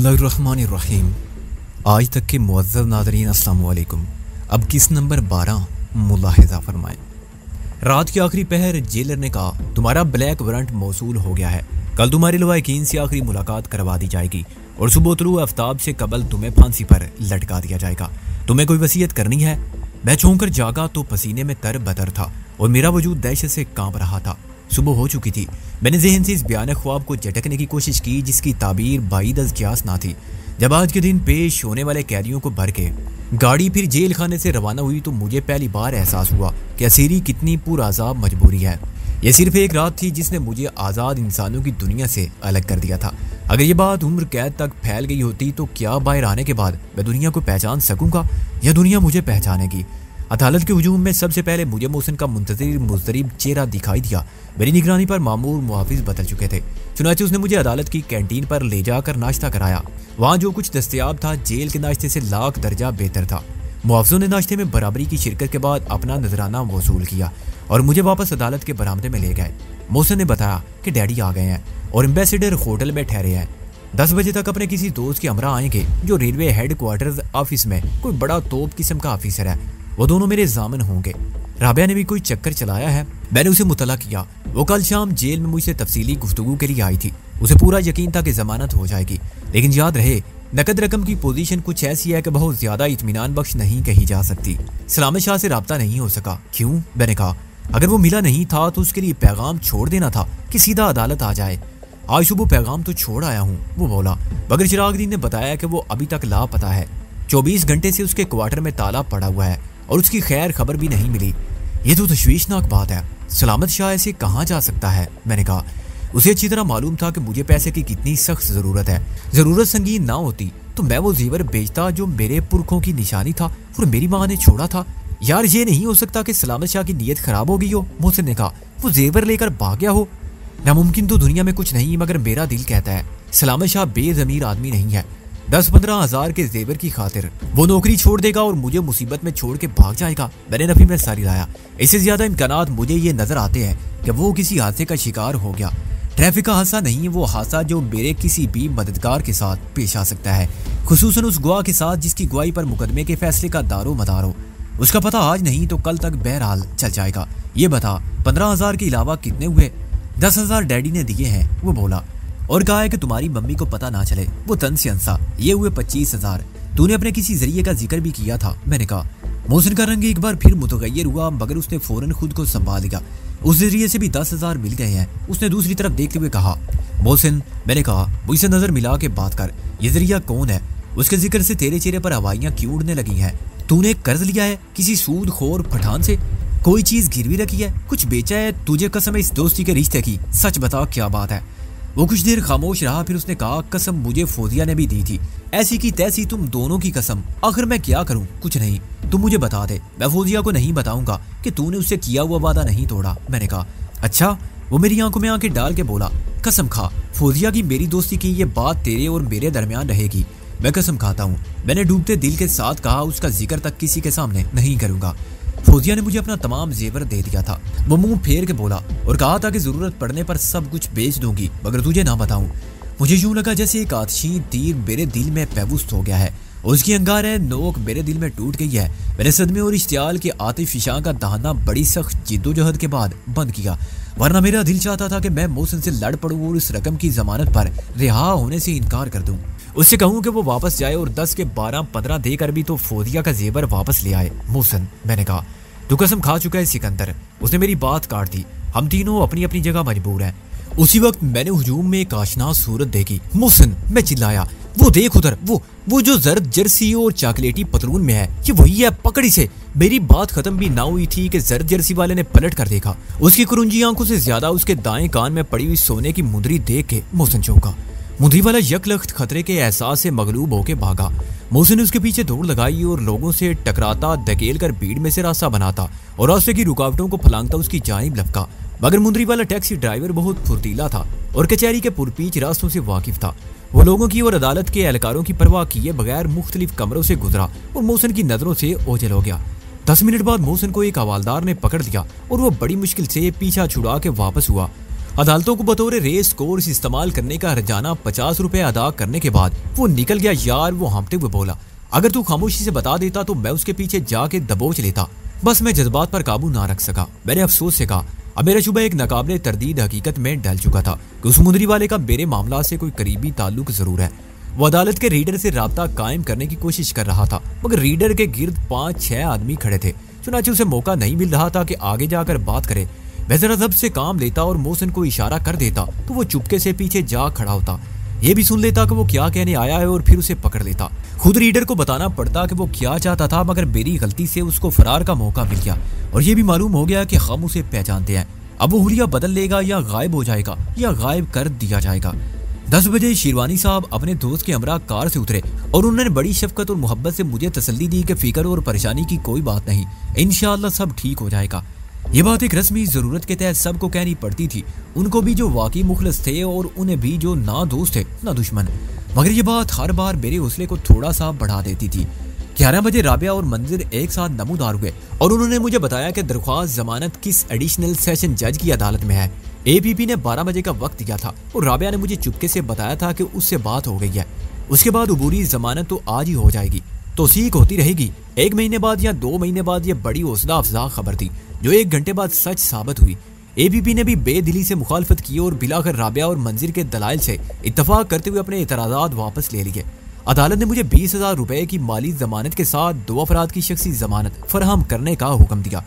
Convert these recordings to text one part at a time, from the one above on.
बिस्मिल्लाहिर्रहमानिर्रहीम। आज तक के मुअज़्ज़ज़ नाज़रीन अस्सलाम वालेकुम। अब किस नंबर 12 मुलाहिज़ा फरमाएं। रात की आखिरी पहर जेलर ने कहा, तुम्हारा ब्लैक वारंट मौसूल हो गया है। कल तुम्हारे लवाहिकीन से आखिरी मुलाकात करवा दी जाएगी और सुबह तुलू आफ्ताब से कबल तुम्हें फांसी पर लटका दिया जाएगा। तुम्हें कोई वसीयत करनी है? मैं चौंक कर जागा तो पसीने में तर बतर था और मेरा वजूद दहशत से कांप रहा था। सुबह हो चुकी थी। मैंने ज़हन से इस बयान ख्वाब को झटकने की कोशिश की जिसकी ताबीर बाईद अज़ क़यास ना थी। जब आज के दिन पेश होने वाले कैदियों को भर के गाड़ी फिर जेल खाने से रवाना हुई तो मुझे पहली बार एहसास हुआ कि असीरी कितनी पुरअज़ाब मजबूरी है। यह सिर्फ एक रात थी जिसने मुझे आज़ाद इंसानों की दुनिया से अलग कर दिया था। अगर ये बात उम्र कैद तक फैल गई होती तो क्या बाहर आने के बाद मैं दुनिया को पहचान सकूंगा या दुनिया मुझे पहचानेगी? अदालत के हुजूम में सबसे पहले मुझे मोहसिन का मुंतज़िर मुज़दरिब चेहरा दिखाई दिया। मेरी निगरानी पर मामूर मुहाफिज बदल चुके थे। चुनांचे उसने मुझे अदालत की कैंटीन पर ले जाकर नाश्ता कराया। वहाँ जो कुछ दस्तयाब था जेल के नाश्ते से लाख दर्जा बेहतर था। मुहाफिजों ने नाश्ते में बराबरी की शिरकत के बाद अपना नजराना वसूल किया और मुझे वापस अदालत के बरामदे में ले गए। मोहसिन ने बताया कि डैडी आ गए हैं और एम्बेसडर होटल में ठहरे हैं। 10 बजे तक अपने किसी दोस्त के हमरा आएंगे जो रेलवे हेडक्वार्टर ऑफिस में कोई बड़ा तोप किस्म का ऑफिसर है। वो दोनों मेरे जामिन होंगे। राबिया ने भी कोई चक्कर चलाया है? मैंने उसे मुतला किया। वो कल शाम जेल में मुझसे तफसीली गुफ्तगू के लिए आई थी। उसे पूरा यकीन था कि जमानत हो जाएगी, लेकिन याद रहे नकद रकम की पोजीशन कुछ ऐसी है कि बहुत ज्यादा इत्मीनान बख्श नहीं कही जा सकती। सलामत शाह से रब्ता नहीं हो सका। क्यों? मैंने कहा, अगर वो मिला नहीं था तो उसके लिए पैगाम छोड़ देना था कि सीधा अदालत आ जाए। आज सुबह पैगाम तो छोड़ आया हूँ, वो बोला। मगर चिरागदीन ने बताया कि वो अभी तक लापता है। 24 घंटे से उसके क्वार्टर में ताला पड़ा हुआ है और उसकी खैर खबर भी नहीं मिली। ये तो तशवीशनाक बात है। सलामत शाह ऐसे कहाँ जा सकता है? मैंने कहा। उसे अच्छी तरह मालूम था कि मुझे पैसे की कितनी सख्त जरूरत है। जरूरत संगीन ना होती तो मैं वो जेवर बेचता जो मेरे पुरखों की निशानी था और मेरी माँ ने छोड़ा था। यार ये नहीं हो सकता कि सलामत शाह की नीयत खराब हो गई हो। मोहसिन ने कहा, वो जेवर लेकर भाग गया हो। नामुमकिन तो दुनिया में कुछ नहीं, मगर मेरा दिल कहता है सलामत शाह बेजमीर आदमी नहीं है। 10-15 हज़ार के जेवर की खातिर वो नौकरी छोड़ देगा और मुझे मुसीबत में छोड़ के भाग जाएगा। मैंने नफी में सारी लाया। इससे ज्यादा इम्कानात मुझे ये नजर आते हैं कि वो किसी हादसे का शिकार हो गया। ट्रैफिक का हादसा नहीं, वो हादसा जो मेरे किसी भी मददगार के साथ पेश आ सकता है, खुसूसन उस गवाह के साथ जिसकी गवाही पर मुकदमे के फैसले का दारो मदार हो। उसका पता आज नहीं तो कल तक बहरहाल चल जाएगा। ये बता, 15,000 के अलावा कितने हुए? 10,000 डैडी ने दिए हैं, वो बोला, और कहा है कि तुम्हारी मम्मी को पता ना चले। वो तन से अंसा। ये हुए 25,000। तूने अपने किसी जरिए का जिक्र भी किया था। मैंने कहा। मोहसिन का रंग एक बार फिर मुतगय्यर हुआ, मगर उसने फौरन खुद को संभाल लिया। उस जरिए से भी 10,000 मिल गए हैं। उसने दूसरी तरफ देखते हुए कहा, मोहसिन, मैंने कहा, मुझसे नजर मिला के बात कर। ये जरिया कौन है? उसके जिक्र से तेरे चेहरे पर हवाइयां क्यों उड़ने लगी हैं? तूने कर्ज लिया है किसी सूदखोर पठान से? कोई चीज गिरवी रखी है? कुछ बेचा है? तुझे कसम है इस दोस्ती के रिश्ते की? सच बता, क्या बात है? वो कुछ देर खामोश रहा, फिर उसने कहा, कसम मुझे फौजिया ने भी दी थी, ऐसी की तैसी तुम दोनों की कसम। आखिर मैं क्या करूं? कुछ नहीं, तुम मुझे बता दे। मैं फौजिया को नहीं बताऊंगा कि तूने उससे किया हुआ वादा नहीं तोड़ा। मैंने कहा, अच्छा? वो मेरी आंखों में आंखें डाल के बोला, कसम खा फौजिया की मेरी दोस्ती की ये बात तेरे और मेरे दरमियान रहेगी। मैं कसम खाता हूँ। मैंने डूबते दिल के साथ कहा, उसका जिक्र तक किसी के सामने नहीं करूंगा। फौजिया ने मुझे अपना तमाम जेवर दे दिया था। वो मुंह फेर के बोला और कहा था कि जरूरत पड़ने पर सब कुछ बेच दूंगी, मगर तुझे ना बताऊं। मुझे यूं लगा जैसे एक आतिशी तीर मेरे दिल में पैवस्त हो गया है और उसकी अंगार नोक मेरे दिल में टूट गई है। मैंने सदमे और इश्तियाल के आतिफिशां का दहाना बड़ी सख्त जिद्दोजहद के बाद बंद किया, वरना मेरा दिल चाहता था कि मैं मोहसिन से लड़ पड़ूं और इस रकम की जमानत पर रिहा होने से इनकार कर दूं। उससे कहूं कि वो वापस जाए और 10 के 12-15 देकर भी तो फौजिया का जेवर वापस ले आए। मोहसिन, मैंने कहा, तू कसम खा चुका है सिकंदर। उसने मेरी बात काट दी। हम तीनों अपनी अपनी जगह मजबूर हैं। उसी वक्त मैंने हुजूम में एक आशना सूरत देखी। मोहसिन, मैं चिल्लाया, वो देख उधर, वो जो जर्द जर्सी और चॉकलेटी पतलून में है, ये वही है, पकड़ी से। मेरी बात खत्म भी ना हुई थी कि जर्द जर्सी वाले ने पलट कर देखा। उसकी कुरुंजी आंखों से ज्यादा उसके दाएं कान में पड़ी हुई सोने की मुंदरी देख के मोहसिन चौंका। मुंदरी वाला यकलख्त खतरे के एहसास से मगलूब होके भागा। मोहसिन ने उसके पीछे दौड़ लगाई और लोगों से टकराता, धकेल कर भीड़ में से रास्ता बनाता और रास्ते की रुकावटों को फलांगता उसकी जानिब लपका। मगर मुंदरी वाला टैक्सी ड्राइवर बहुत फुर्तीला था और कचहरी के पुरपीच रास्तों से वाकिफ था। वो लोगों की और अदालत के एहलकारों की परवाह किए बगैर मुख्तलिफ कमरों से गुजरा और मोहसिन की नजरों से ओझल हो गया। 10 मिनट बाद मोहसिन को एक हवालदार ने पकड़ लिया और वो बड़ी मुश्किल से पीछा छुड़ा के वापस हुआ। अदालतों को बतौर रेस कोर्स इस्तेमाल करने का हर्जाना 50 रुपए अदा करने के बाद वो निकल गया। यार, वो हाँफते हुए बोला, अगर तू खामोशी से बता देता तो मैं उसके पीछे जाके दबोच लेता। बस मैं जज्बात पर काबू ना रख सका। मैंने अफसोस से कहा, अब मेरा शुबा एक नाकाबिले तरदीद हकीकत में डल चुका था कि उस मुंदरी वाले का मेरे मामला से कोई करीबी ताल्लुक जरूर है। वो अदालत के रीडर से राब्ता कायम करने की कोशिश कर रहा था, मगर रीडर के गिर्द 5-6 आदमी खड़े थे। चुनांचे उसे मौका नहीं मिल रहा था कि आगे जाकर बात करे। मैं जरा जब्त से काम लेता और मोहसिन को इशारा कर देता तो वो चुपके से पीछे जा खड़ा होता। ये भी सुन लेता कि वो क्या कहने आया है और फिर उसे पकड़ लेता। खुद रीडर को बताना पड़ता कि वो क्या चाहता था, मगर मेरी गलती से उसको फरार का मौका मिल गया और ये भी मालूम हो गया कि हम उसे पहचानते हैं। अब वो हुलिया बदल लेगा या गायब हो जाएगा या गायब कर दिया जाएगा। 10 बजे शेरवानी साहब अपने दोस्त के हमरा कार से उतरे और उन्होंने बड़ी शफकत और मोहब्बत से मुझे तसल्ली दी कि फिक्र और परेशानी की कोई बात नहीं, इंशाअल्लाह सब ठीक हो जाएगा। ये बात एक रस्मी जरूरत के तहत सबको कहनी पड़ती थी, उनको भी जो वाकई मुखलस थे और उन्हें भी जो ना दोस्त थे ना दुश्मन। मगर ये बात हर बार मेरे हौसले को थोड़ा सा बढ़ा देती थी। 11 बजे राबिया और मंजिर एक साथ नमूदार हुए और उन्होंने मुझे बताया कि दरख्वास्त जमानत किस एडिशनल सेशन जज की अदालत में है। एपीपी ने 12 बजे का वक्त दिया था और राबिया ने मुझे चुपके से बताया था कि उससे बात हो गई है। उसके बाद अबूरी जमानत तो आज ही हो जाएगी, तौसीक होती रहेगी। 1 महीने बाद या 2 महीने बाद, यह बड़ी हौसला अफजा खबर थी जो 1 घंटे बाद सच साबित हुई। एपीपी ने भी बेदिली से मुखालफत की और बिलाकर राबिया और मंजिर के दलाइल से इत्तफाक करते हुए अपने एतराज़ात वापस ले लिए। अदालत ने मुझे 20,000 रुपए की माली जमानत के साथ 2 अफराद की शख्सी जमानत फराहम करने का हुक्म दिया।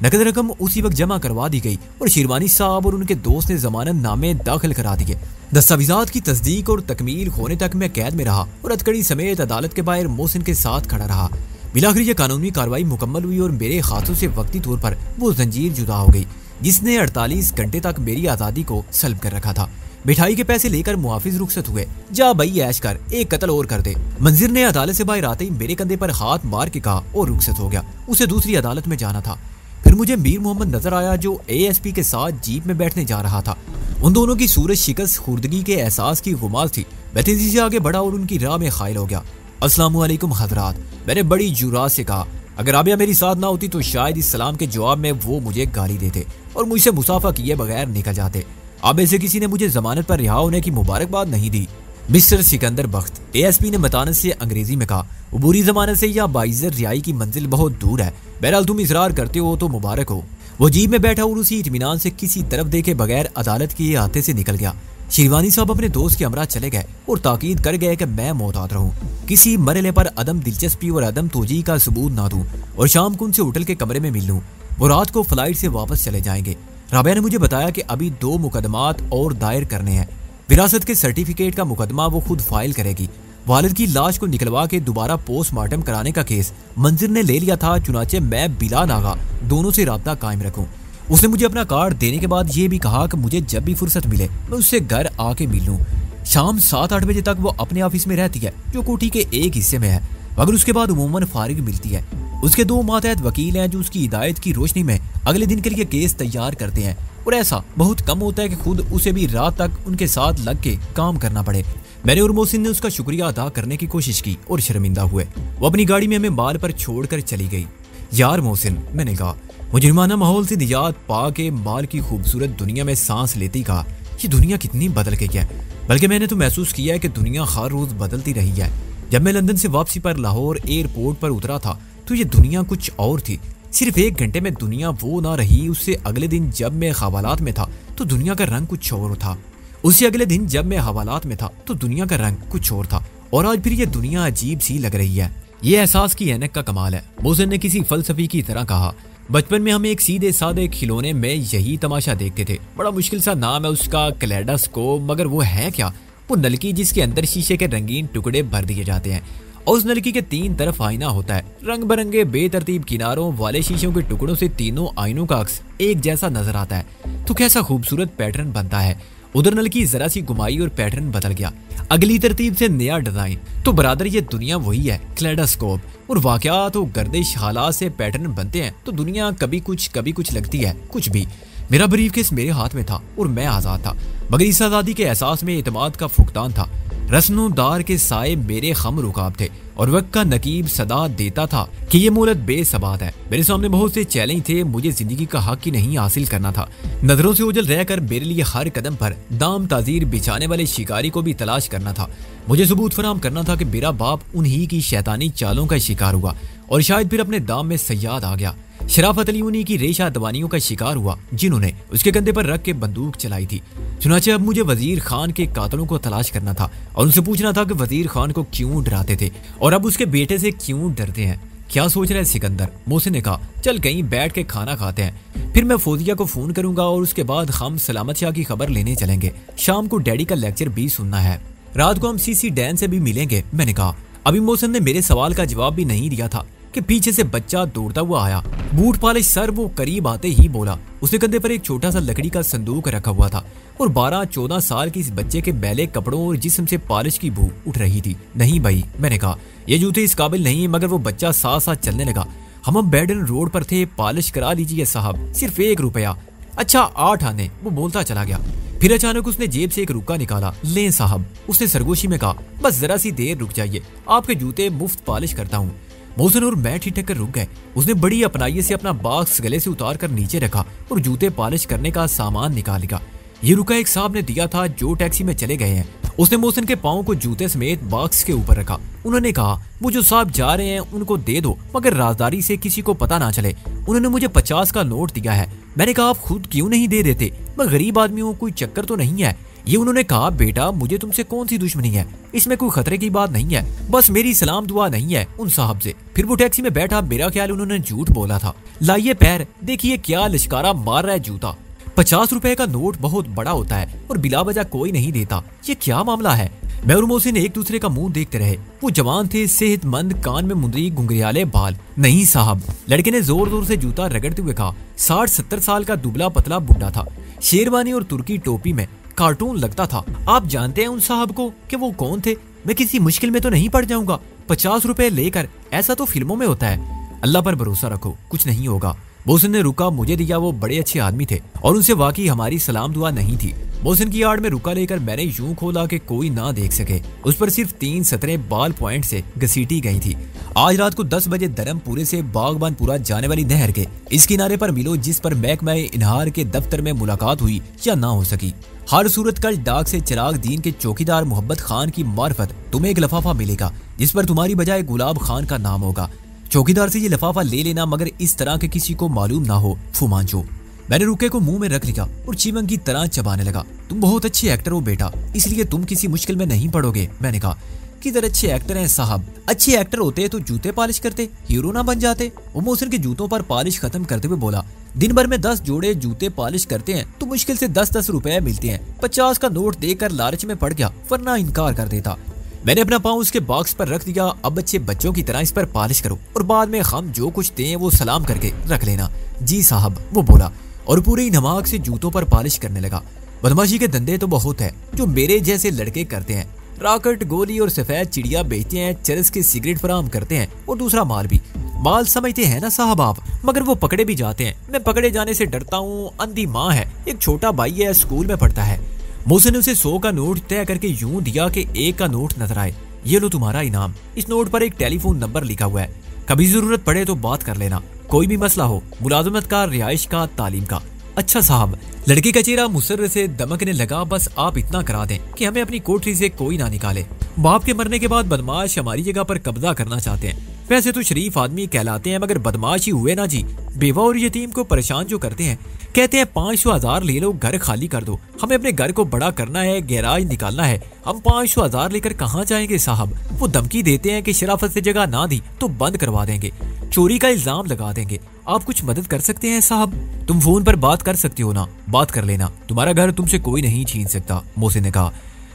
नकद रकम उसी वक्त जमा करवा दी गई और शेरवानी साहब और उनके दोस्त ने जमानत नामे दाखिल करा दिए। दस्तावेजात की तस्दीक और तकमील होने तक मैं कैद में रहा और हथकड़ी समेत अदालत के बाहर मोहसिन के साथ खड़ा रहा। बिलाखिर यह कानूनी कार्रवाई मुकम्मल हुई और मेरे हाथों से वक्ती तौर पर वो जंजीर जुदा हो गई जिसने 48 घंटे तक मेरी आज़ादी को सल्ब कर रखा था। मिठाई के पैसे लेकर मुहाफिज रुखसत हुए। जा भाई ऐश कर, एक कत्ल और कर दे। मंजिर ने अदालत से बाहर आते ही मेरे कंधे पर हाथ मार के कहा और रुखसत हो गया। उसे दूसरी अदालत में जाना था। फिर मुझे मीर मोहम्मद नजर आया जो एएसपी के साथ जीप में बैठने जा रहा था। उन दोनों की सूरज शिकस्त खुर्दगी के एहसास की गुमाज थी। मैं तेजी से आगे बढ़ा और उनकी राह में खाइल हो गया। अस्सलाम वालेकुम हजरात, मैंने बड़ी जुरात से कहा। अगर राबिया मेरी साथ ना होती तो शायद इस सलाम के जवाब में वो मुझे गाली देते और मुझसे मुसाफा किए बगैर निकल जाते। अब ऐसे किसी ने मुझे जमानत पर रिहा होने की मुबारकबाद नहीं दी। मिस्टर सिकंदर बख्त, एएसपी ने मतानत से अंग्रेजी में कहा, अबूरी जमानत से या बाइज़र रिहाई की मंजिल बहुत दूर है। बहरहाल तुम इसरार करते हो तो मुबारक हो। वो जीप में बैठा और उसी इत्मीनान से किसी तरफ देखे बगैर अदालत के अहाते से निकल गया। शेरवानी साहब अपने दोस्त के हमरा चले गए और ताकीद कर गए कि मैं मोहतात रहूं, किसी मरहले पर अदम दिलचस्पी और अदम तोजी का सबूत ना दूं और शाम को उनसे होटल के कमरे में मिल लूं। वो रात को फ्लाइट से वापस चले जाएंगे। राबिया ने मुझे बताया कि अभी 2 मुकदमात और दायर करने हैं। विरासत के सर्टिफिकेट का मुकदमा वो खुद फाइल करेगी। वालिद की लाश को निकलवा के दोबारा पोस्टमार्टम कराने का केस मंजिर ने ले लिया था। चुनाचे मैं बिला नागा दोनों से राब्ता कायम रखूं। उसने मुझे अपना कार्ड देने के बाद ये भी कहा कि मुझे जब भी फुर्सत मिले मैं उससे घर आके मिल लूं। शाम 7-8 बजे तक वो अपने ऑफिस में रहती है जो कोठी के एक हिस्से में है, मगर उसके बाद उमूमन फारिग मिलती है। उसके 2 मातहत वकील हैं जो उसकी हिदायत की रोशनी में अगले दिन के लिए केस तैयार करते हैं और ऐसा बहुत कम होता है कि खुद उसे भी रात तक उनके साथ लग के काम करना पड़े। मैंने और मोहसिन ने उसका शुक्रिया अदा करने की कोशिश की और शर्मिंदा हुए। वो अपनी गाड़ी में हमें माल पर छोड़कर चली गई। यार मोहसिन, मैंने कहा, मुजरिमाना माहौल से निजात पा के माल की खूबसूरत दुनिया में सांस लेती कहा, ये दुनिया कितनी बदल गई है। बल्कि मैंने तो महसूस किया है कि दुनिया हर रोज बदलती रही है। जब मैं लंदन से वापसी पर लाहौर एयरपोर्ट पर उतरा था तो ये दुनिया कुछ और थी। सिर्फ 1 घंटे में दुनिया वो ना रही। उससे अगले दिन जब मैं हवालात में था तो दुनिया का रंग कुछ और था। उससे अगले दिन जब मैं हवालात में था तो दुनिया का रंग कुछ और था और आज फिर ये दुनिया अजीब सी लग रही है। ये एहसास की ऐनक का कमाल है। मोहसिन ने किसी फलसफी की तरह कहा, बचपन में हम एक सीधे सादे खिलौने में यही तमाशा देखते थे। बड़ा मुश्किल सा नाम है उसका, कैलेडोस्कोप, मगर वो है क्या? वो नलकी जिसके अंदर शीशे के रंगीन टुकड़े भर दिए जाते हैं और उस नलकी के 3 तरफ आईना होता है। रंग बिरंगे बेतरतीब किनारों वाले शीशों के टुकड़ों से तीनों आईनों का अक्स एक जैसा नजर आता है तो कैसा खूबसूरत पैटर्न बनता है। उधर नलकी जरा सी घुमाई और पैटर्न बदल गया, अगली तरतीब से नया डिजाइन। तो बरादर ये दुनिया वही है, कैलेडोस्कोप। और वाकयात और गर्दिश हालात से पैटर्न बनते हैं तो दुनिया कभी कुछ लगती है कुछ भी। मेरा ब्रीफकेस मेरे हाथ में था और मैं आजाद था, मगर इस आजादी के एहसास में एतमाद का फुकदान था। रस्नोदार के साए मेरे खम रुकाब थे और वक्त का नकीब सदा देता था कि ये मोहलत बेसबात है। मेरे सामने बहुत से चैलेंज थे, मुझे जिंदगी का हक ही नहीं हासिल करना था। नजरों से ओझल रहकर मेरे लिए हर कदम पर दाम ताजीर बिछाने वाले शिकारी को भी तलाश करना था। मुझे सबूत फराहम करना था कि मेरा बाप उन्हीं की शैतानी चालों का शिकार हुआ और शायद फिर अपने दाम में सयाद आ गया। शराफत अली उन्हीं की रेशा दवानियों का शिकार हुआ जिन्होंने उसके कंधे पर रख के बंदूक चलाई थी। चुनाचे अब मुझे वजीर खान के कातलों को तलाश करना था और उनसे पूछना था कि वजीर खान को क्यों डराते थे और अब उसके बेटे से क्यों डरते हैं। क्या सोच रहे सिकंदर? मोहसिन ने कहा, चल कहीं बैठ के खाना खाते हैं, फिर मैं फौजिया को फोन करूंगा और उसके बाद हम सलामत शाह की खबर लेने चलेंगे। शाम को डैडी का लेक्चर भी सुनना है। रात को हम सीसी डैन से भी मिलेंगे। मैंने कहा। अभी मोहसिन ने मेरे सवाल का जवाब भी नहीं दिया था कि पीछे से बच्चा दौड़ता हुआ आया। बूट पॉलिश सर वो करीब आते ही बोला। उसके कंधे पर एक छोटा सा लकड़ी का संदूक रखा हुआ था और 12-14 साल के इस बच्चे के मैले कपड़ों और जिस्म से पॉलिश की बू उठ रही थी। नहीं भाई, मैंने कहा, ये जूते इस काबिल नहीं। मगर वो बच्चा साथ साथ चलने लगा। हम अब बैडन रोड पर थे। पॉलिश करा लीजिए साहब, सिर्फ 1 रुपया। अच्छा 8 आने, वो बोलता चला गया। फिर अचानक उसने जेब से एक रुक्का निकाला। लें साहब, उसने सरगोशी में कहा, बस जरा सी देर रुक जाइए, आपके जूते मुफ्त पॉलिश करता हूँ। मोहसिन और मैं ठिठक कर रुक गए। उसने बड़ी अपनाई से अपना बॉक्स गले से उतार कर नीचे रखा और जूते पॉलिश करने का सामान निकाल लिया। ये रुका एक साहब ने दिया था जो टैक्सी में चले गए हैं। उसने मोहसिन के पाँव को जूते समेत बॉक्स के ऊपर रखा। उन्होंने कहा, वो जो साहब जा रहे हैं उनको दे दो, मगर राजदारी से किसी को पता ना चले। उन्होंने मुझे 50 का नोट दिया है। मैंने कहा, आप खुद क्यों नहीं दे देते? मैं गरीब आदमी हूँ, कोई चक्कर तो नहीं है। ये उन्होंने कहा, बेटा मुझे तुमसे कौन सी दुश्मनी है, इसमें कोई खतरे की बात नहीं है, बस मेरी सलाम दुआ नहीं है उन साहब से। फिर वो टैक्सी में बैठा। मेरा ख्याल उन्होंने झूठ बोला था। लाइए पैर, देखिए क्या लिशकारा मार रहा है जूता। 50 रुपए का नोट बहुत बड़ा होता है और बिला वजह कोई नहीं देता। ये क्या मामला है? मैं और मोहसिन एक दूसरे का मुंह देखते रहे। वो जवान थे, सेहतमंद, कान में मुंदरी, घुंघरियाले बाल। नहीं साहब, लड़के ने जोर जोर से जूता रगड़ते हुए कहा। 60-70 साल का दुबला पतला बुढ़ा था, शेरवानी और तुर्की टोपी में, कार्टून लगता था। आप जानते हैं उन साहब को कि वो कौन थे? मैं किसी मुश्किल में तो नहीं पड़ जाऊंगा 50 रुपए लेकर? ऐसा तो फिल्मों में होता है। अल्लाह पर भरोसा रखो, कुछ नहीं होगा। मोहसिन ने रुका मुझे दिया। वो बड़े अच्छे आदमी थे और उनसे वाकई हमारी सलाम दुआ नहीं थी। मोहसिन की आड़ में रुका लेकर मैंने यूं खोला कि कोई ना देख सके। उस पर सिर्फ 3 सतरें बाल पॉइंट से घसीटी गई थी। आज रात को 10 बजे धर्मपुरे से बागबानपुरा जाने वाली नहर के इस किनारे पर मिलो, जिस पर महकमा इनहार के दफ्तर में मुलाकात हुई या ना हो सकी। हर सूरत कल डाक से चिराग दीन के चौकीदार मोहब्बत खान की मार्फत तुम्हें एक लफाफा मिलेगा जिस पर तुम्हारी बजाय गुलाब खान का नाम होगा। चौकीदार से ये लफाफा ले लेना, मगर इस तरह के किसी को मालूम ना हो। फुमांचो। मैंने रुके को मुंह में रख लिया और चीमंग की तरह चबाने लगा। तुम बहुत अच्छे एक्टर हो बेटा, इसलिए तुम किसी मुश्किल में नहीं पड़ोगे। मैंने कहा, किधर अच्छे एक्टर हैं साहब? अच्छे एक्टर होते तो जूते पॉलिश करते, हीरो ना बन जाते। वो मोहसिन के जूतों पर पॉलिश खत्म करते हुए बोला, दिन भर में 10 जोड़े जूते पॉलिश करते हैं तो मुश्किल से 10-10 रुपए मिलते हैं। 50 का नोट देकर लालच में पड़ गया, वरना इनकार कर देता। मैंने अपना पाँव उसके बॉक्स पर रख दिया। अब अच्छे बच्चों की तरह इस पर पॉलिश करो और बाद में हम जो कुछ दें वो सलाम करके रख लेना। जी साहब, वो बोला और पूरी नमाक से जूतों पर पॉलिश करने लगा। बदमाशी के धंधे तो बहुत है जो मेरे जैसे लड़के करते हैं। रॉकेट, गोली और सफेद चिड़िया बेचते हैं, चरस के सिगरेट फराहम करते हैं और दूसरा माल भी। माल समझते हैं ना साहब आप, मगर वो पकड़े भी जाते हैं। मैं पकड़े जाने से डरता हूँ। अंधी माँ है, एक छोटा भाई है, स्कूल में पढ़ता है। मोहसिन ने उसे 100 का नोट तय करके यूं दिया कि 1 का नोट नजर आए। ये लो तुम्हारा इनाम। इस नोट पर एक टेलीफोन नंबर लिखा हुआ है, कभी जरूरत पड़े तो बात कर लेना, कोई भी मसला हो, मुलाजमत का, रिहाइश का, तालीम का। अच्छा साहब। लड़के का चेहरा मुसर्र से दमकने लगा। बस आप इतना करा दें कि हमें अपनी कोठरी से कोई ना निकाले। बाप के मरने के बाद बदमाश हमारी जगह पर कब्जा करना चाहते हैं। वैसे तो शरीफ आदमी कहलाते हैं, मगर बदमाश ही हुए ना जी। बेवा और यतीम को परेशान जो करते हैं, कहते हैं 500,000 ले लो, घर खाली कर दो। हमें अपने घर को बड़ा करना है, गैराज निकालना है। हम 500,000 लेकर कहाँ जाएंगे साहब? वो धमकी देते हैं कि शराफत से जगह ना दी तो बंद करवा देंगे, चोरी का इल्जाम लगा देंगे। आप कुछ मदद कर सकते हैं साहब? तुम फोन पर बात कर सकते हो ना, बात कर लेना, तुम्हारा घर तुमसे कोई नहीं छीन सकता, मोहसिन ने कहा।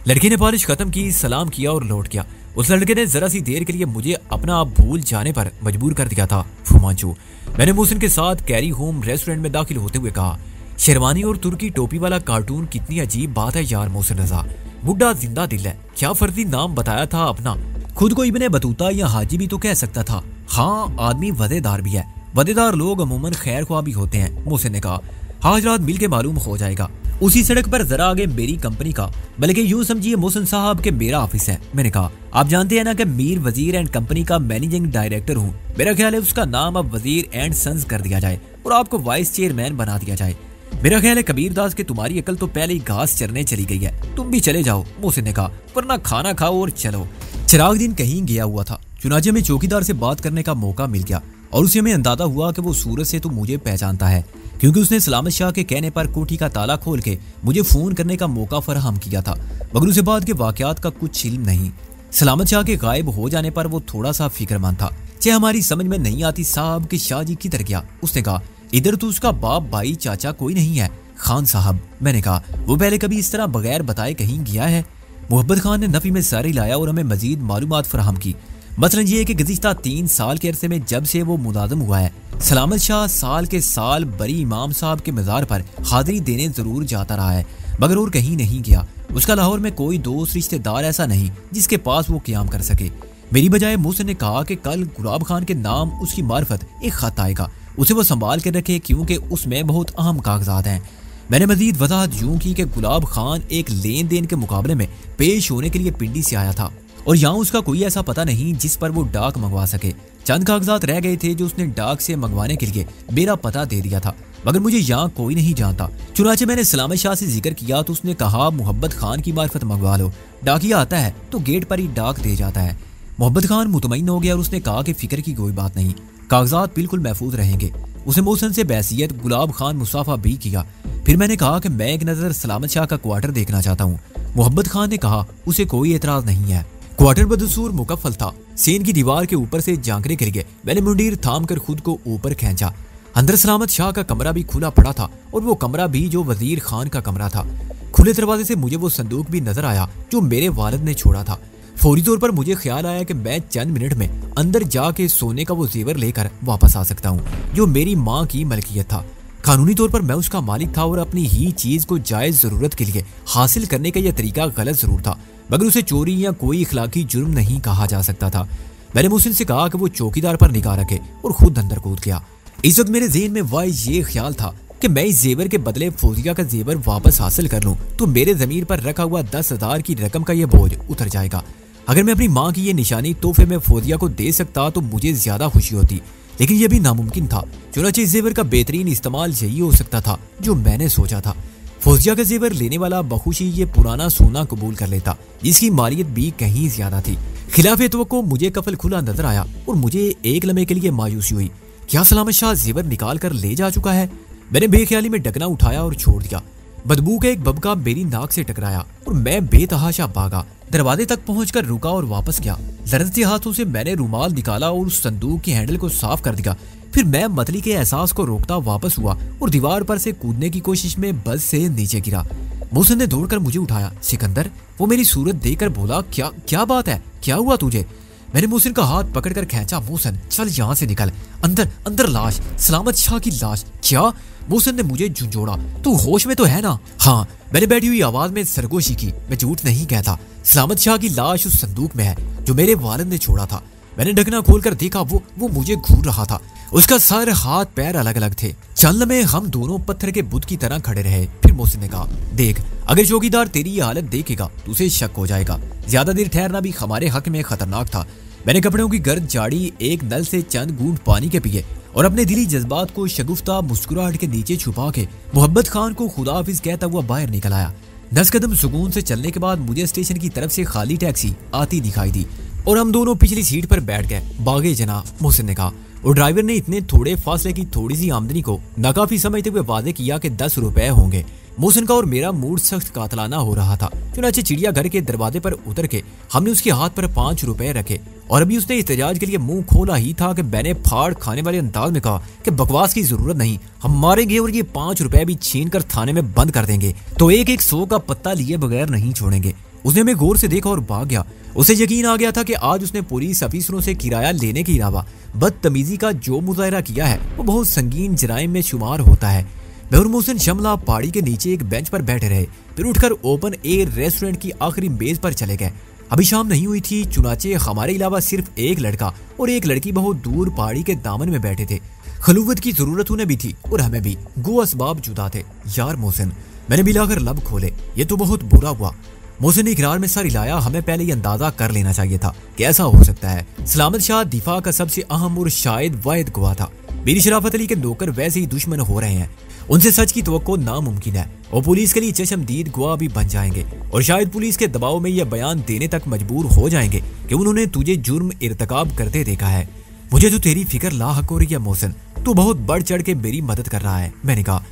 लड़के ने पॉलिश खत्म की, सलाम किया और लौट गया। उस लड़के ने जरा सी देर के लिए मुझे अपना आप भूल जाने पर मजबूर कर दिया था। फुमांचो। मैंने मोहसिन के साथ कैरी होम रेस्टोरेंट में दाखिल होते हुए कहा, शेरवानी और तुर्की टोपी वाला कार्टून कितनी अजीब बात है यार मोहसिन रजा। बुड्ढा जिंदा दिल है। क्या फर्जी नाम बताया था अपना? खुद को इब्ने बतूता या हाजी भी तो कह सकता था। हाँ, आदमी वदेदार भी है। वदेदार लोग अमूमन खैर ख्वाह भी होते हैं, मोहसिन ने कहा। आज रात मिल के मालूम हो जाएगा। उसी सड़क पर जरा आगे मेरी कंपनी का, बल्कि यूं समझिए मोहसिन साहब के मेरा ऑफिस है। मैंने कहा आप जानते हैं ना कि मीर वजीर एंड कंपनी का मैनेजिंग डायरेक्टर हूँ। मेरा ख्याल है उसका नाम अब वजीर एंड सन्स कर दिया जाए और आपको वाइस चेयरमैन बना दिया जाए। मेरा ख्याल है कबीर दास के तुम्हारी अकल तो पहले ही घास चरने चली गई है, तुम भी चले जाओ। मोहसिन ने कहा वरना खाना खाओ और चलो। चिराग दिन कहीं गया हुआ था, चुनाचे में चौकीदार से बात करने का मौका मिल गया और उसे हमें अंदाजा हुआ कि वो सूरत से तो मुझे पहचानता है, क्योंकि उसने सलामत शाह के कहने पर कोठी का ताला खोल के मुझे फोन करने का मौका फराहम किया था, मगर उसे बाद के वाकयात का कुछ इल्म नहीं। सलामत शाह के गायब हो जाने पर वो थोड़ा सा फिक्रमंद था। चाहे हमारी समझ में नहीं आती साहब कि शाह जी किधर गया। उसने कहा इधर तो उसका बाप भाई चाचा कोई नहीं है, खान साहब। मैंने कहा वो पहले कभी इस तरह बगैर बताए कहीं गया है? मोहब्बत खान ने नफी में सर हिलाया और हमें मजीद मालूमात फराहम की। मसलन ये कि गुज़िश्ता 3 साल के अरसे में जब से वो मुलाजम हुआ है, सलामत शाह साल के साल बरी इमाम साहब के मज़ार पर हाजिरी देने जरूर जाता रहा है, मगर और कहीं नहीं गया। उसका लाहौर में कोई दोस्त रिश्तेदार ऐसा नहीं जिसके पास वो क़याम कर सके। मेरी बजाय मोहसिन ने कहा कि कल गुलाब खान के नाम उसकी मार्फत एक खत आएगा, उसे वो संभाल के रखे क्योंकि उसमें बहुत अहम कागजात हैं। मैंने मजीद वजाहत यूं की कि गुलाब खान एक लेन देन के मुकाबले में पेश होने के लिए पिंडी से आया था और यहाँ उसका कोई ऐसा पता नहीं जिस पर वो डाक मंगवा सके। चंद कागजात रह गए थे जो उसने डाक से मंगवाने के लिए मेरा पता दे दिया था, मगर मुझे यहाँ कोई नहीं जानता। चुनाचे मैंने सलामत शाह से जिक्र किया तो उसने कहा मोहब्बत खान की मार्फत मंगवा लो, डाकिया आता है तो गेट पर ही डाक दे जाता है। मोहब्बत खान मुतमईन हो गया और उसने कहा कि फिक्र की कोई बात नहीं, कागजात बिल्कुल महफूज रहेंगे। उसे मोहसिन से बैसियत गुलाब खान मुसाफा भी किया। फिर मैंने कहा कि मैं एक नजर सलामत शाह का क्वार्टर देखना चाहता हूँ। मोहब्बत खान ने कहा उसे कोई एतराज नहीं है। क्वार्टर बदसूर मुकफ्फल था। सेन की दीवार के ऊपर से झांकने के लिए मैंने मुंडीर थाम कर खुद को ऊपर खींचा। अंदर सलामत शाह का कमरा भी खुला पड़ा था और वो कमरा भी जो वजीर खान का कमरा था। खुले दरवाजे से मुझे वो संदूक भी नजर आया जो मेरे वालिद ने छोड़ा था। फौरी तौर पर मुझे ख्याल आया कि मैं चंद मिनट में अंदर जाके सोने का वो जेवर लेकर वापस आ सकता हूँ जो मेरी माँ की मलकियत था। कानूनी तौर पर मैं उसका मालिक था और अपनी ही चीज को जायज जरूरत के लिए हासिल करने का यह तरीका गलत जरूर था, मगर उसे चोरी या कोई इखलाकी जुर्म नहीं कहा जा सकता था। मैंने मोहसिन से कहा कि वो चौकीदार पर निगाह रखे और खुद अंदर कूद गया। इस वक्त मेरे ज़हन में वाह ये ख्याल था कि मैं इस जेवर के बदले फौजिया का जेवर वापस हासिल कर लूं तो मेरे जमीर पर रखा हुआ 10,000 की रकम का यह बोझ उतर जाएगा। अगर मैं अपनी माँ की ये निशानी तोहफे में फौजिया को दे सकता तो मुझे ज्यादा खुशी होती, लेकिन यह भी नामुमकिन था। चुनांचे इस जेवर का बेहतरीन इस्तेमाल यही हो सकता था जो मैंने सोचा था। फौजिया का जेवर लेने वाला बखुशी ये पुराना सोना कबूल कर लेता जिसकी मालियत भी कहीं ज्यादा थी। खिलाफे तवक्को मुझे कफल खुला नजर आया और मुझे एक लम्हे के लिए मायूसी हुई। क्या सलामत शाह जेवर निकाल कर ले जा चुका है? मैंने बेख्याली में ढकना उठाया और छोड़ दिया। बदबू का एक बबका मेरी नाक से टकराया और मैं बेतहाशा भागा। दरवाजे तक पहुंचकर रुका और वापस गया। लरजते हाथों से मैंने रुमाल निकाला और उस संदूक के हैंडल को साफ कर दिया। फिर मैं मतली के एहसास को रोकता वापस हुआ और दीवार पर से कूदने की कोशिश में बस से नीचे गिरा। मोहसिन ने दौड़कर मुझे उठाया। सिकंदर, वो मेरी सूरत देखकर बोला क्या बात है, क्या हुआ तुझे? मैंने मोहसिन का हाथ पकड़कर खींचा। मोहसिन चल यहाँ से निकल, अंदर लाश, सलामत शाह की लाश। क्या? मोहसिन ने मुझे झुंझोड़ा। तू होश में तो है ना? हाँ, मैंने बैठी हुई आवाज में सरगोशी की। मैं झूठ नहीं कहता, सलामत शाह की लाश उस संदूक में है जो मेरे वालिद ने छोड़ा था। मैंने ढकना खोलकर देखा, वो मुझे घूर रहा था। उसका सर हाथ पैर अलग अलग थे। चल में हम दोनों पत्थर के बुत की तरह खड़े रहे। फिर मोहसिन ने कहा, देख, अगर चौकीदार तेरी ये हालत देखेगा तो उसे शक हो जाएगा। ज्यादा देर ठहरना भी हमारे हक में खतरनाक था। मैंने कपड़ों की गर्द झाड़ी, एक नल से चंद घूंट पानी के पिए और अपने दिली जज्बात को शगुफ्ता मुस्कुराहट के नीचे छुपा के मोहब्बत खान को खुदा हाफिज कहता हुआ बाहर निकल आया। 10 कदम सुकून से चलने के बाद मुझे स्टेशन की तरफ से खाली टैक्सी आती दिखाई दी और हम दोनों पिछली सीट पर बैठ गए। बागे जना, मोहसिन ने कहा, और ड्राइवर ने इतने थोड़े फासले की थोड़ी सी आमदनी को नाकाफी समझते हुए वादे किया कि 10 रुपए होंगे। मोहसिन का और मेरा मूड सख्त कातलाना हो रहा था। चुनांचे चिड़ियाघर के दरवाजे पर उतर के हमने उसके हाथ पर 5 रुपए रखे और अभी उसने एहतजाज के लिए मुंह खोला ही था कि मैंने फाड़ खाने वाले अंदाज में कहा कि बकवास की जरूरत नहीं, हम मारेंगे और ये 5 रुपए भी छीन कर थाने में बंद कर देंगे, तो एक 100 का पत्ता लिए बगैर नहीं छोड़ेंगे। उसने हमें गौर से देखा और भाग गया। उसे यकीन आ गया था कि आज उसने पुलिस अफसरों से किराया लेने के अलावा बदतमीजी का जो मुजाहरा किया है वो बहुत संगीन जराइम में शुमार होता है। मैं और मोहसिन शमला पहाड़ी के नीचे एक बेंच पर बैठे रहे, फिर उठकर ओपन एयर रेस्टोरेंट की आखिरी मेज पर चले गए। अभी शाम नहीं हुई थी। चुनाचे हमारे अलावा सिर्फ एक लड़का और एक लड़की बहुत दूर पहाड़ी के दामन में बैठे थे। खलूवत की जरूरत उन्हें भी थी और हमें भी, गो असबाब जुदा थे। यार मोहसिन, मैंने मिलाकर लब खोले। ये तो बहुत बुरा हुआ। मोहसिन ने इकरार में सर हिलाया। हमें पहले ही अंदाजा कर लेना चाहिए था कि ऐसा हो सकता है। सलामत शाह दिफा का सबसे अहम और शायद वाहिद गवाह था। मेरी शराफत अली के नौकर वैसे ही दुश्मन हो रहे हैं। उनसे सच की तवक्को नामुमकिन है और पुलिस के लिए चशमदीद गवाह भी बन जाएंगे और शायद पुलिस के दबाव में यह बयान देने तक मजबूर हो जाएंगे कि उन्होंने तुझे जुर्म इर्तिकाब करते देखा है। मुझे तो तेरी फिक्र लाहक हो रही है मोहसिन। तू बहुत बढ़ चढ़ के मेरी मदद कर रहा है। मैंने कहा